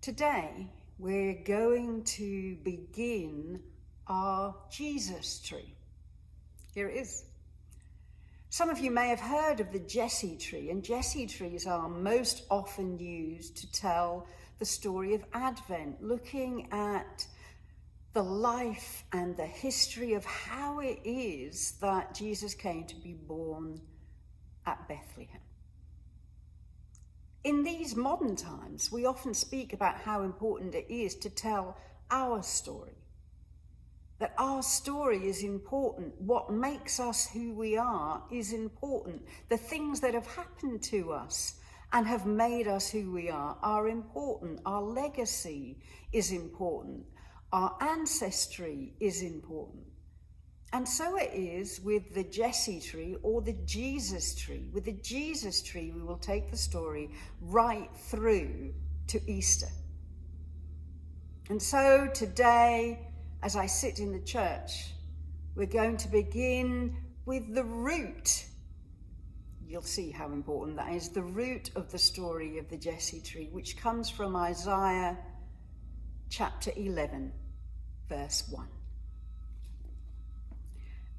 Today, we're going to begin our Jesus tree. Here it is. Some of you may have heard of the Jesse tree, and Jesse trees are most often used to tell the story of Advent, looking at the life and the history of how it is that Jesus came to be born at Bethlehem. In these modern times, we often speak about how important it is to tell our story. That our story is important. What makes us who we are is important. The things that have happened to us and have made us who we are important. Our legacy is important. Our ancestry is important. And so it is with the Jesse tree or the Jesus tree. With the Jesus tree, we will take the story right through to Easter. And so today, as I sit in the church, we're going to begin with the root. You'll see how important that is, the root of the story of the Jesse tree, which comes from Isaiah chapter 11, verse 1.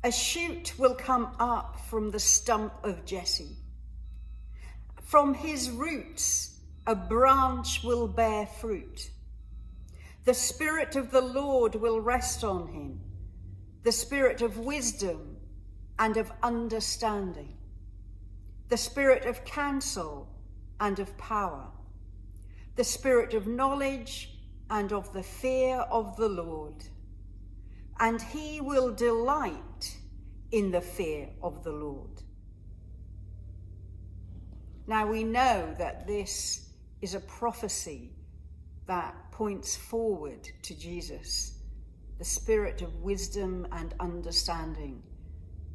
A shoot will come up from the stump of Jesse. From his roots, a branch will bear fruit. The Spirit of the Lord will rest on him, the Spirit of wisdom and of understanding, the Spirit of counsel and of power, the Spirit of knowledge and of the fear of the Lord. And he will delight in the fear of the Lord. Now we know that this is a prophecy that points forward to Jesus, the Spirit of wisdom and understanding,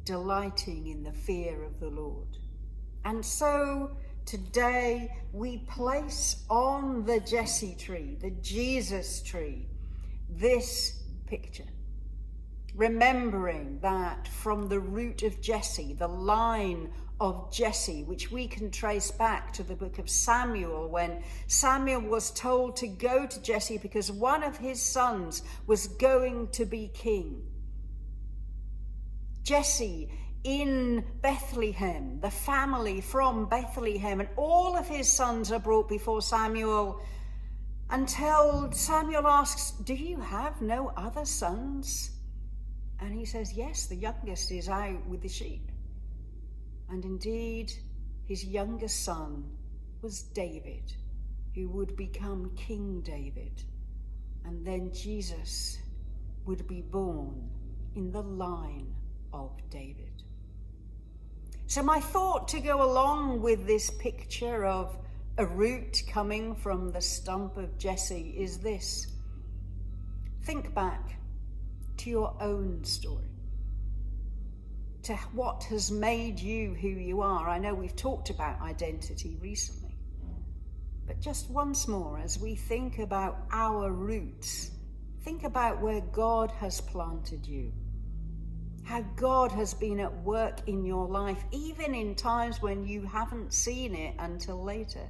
delighting in the fear of the Lord. And so today we place on the Jesse tree, the Jesus tree, this picture. Remembering that from the root of Jesse, the line of Jesse, which we can trace back to the book of Samuel, when Samuel was told to go to Jesse because one of his sons was going to be king. Jesse in Bethlehem, the family from Bethlehem, and all of his sons are brought before Samuel until Samuel asks, "Do you have no other sons?" And he says, yes, the youngest is out with the sheep. And indeed, his youngest son was David, who would become King David. And then Jesus would be born in the line of David. So my thought to go along with this picture of a root coming from the stump of Jesse is this. Think back to your own story, to what has made you who you are. I know we've talked about identity recently, but just once more, as we think about our roots, think about where God has planted you, how God has been at work in your life, even in times when you haven't seen it until later.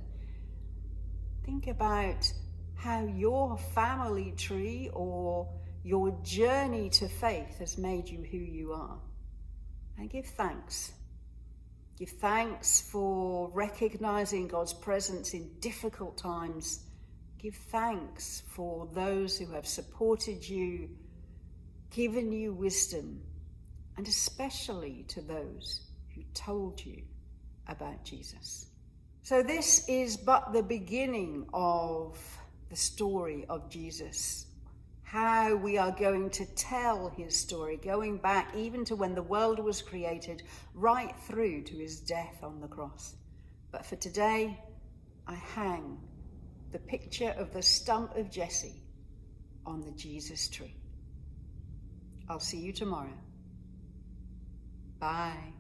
Think about how your family tree or your journey to faith has made you who you are. And give thanks. Give thanks for recognizing God's presence in difficult times. Give thanks for those who have supported you, given you wisdom, and especially to those who told you about Jesus. So this is but the beginning of the story of Jesus. How we are going to tell his story, going back even to when the world was created, right through to his death on the cross. But for today, I hang the picture of the stump of Jesse on the Jesus tree. I'll see you tomorrow. Bye.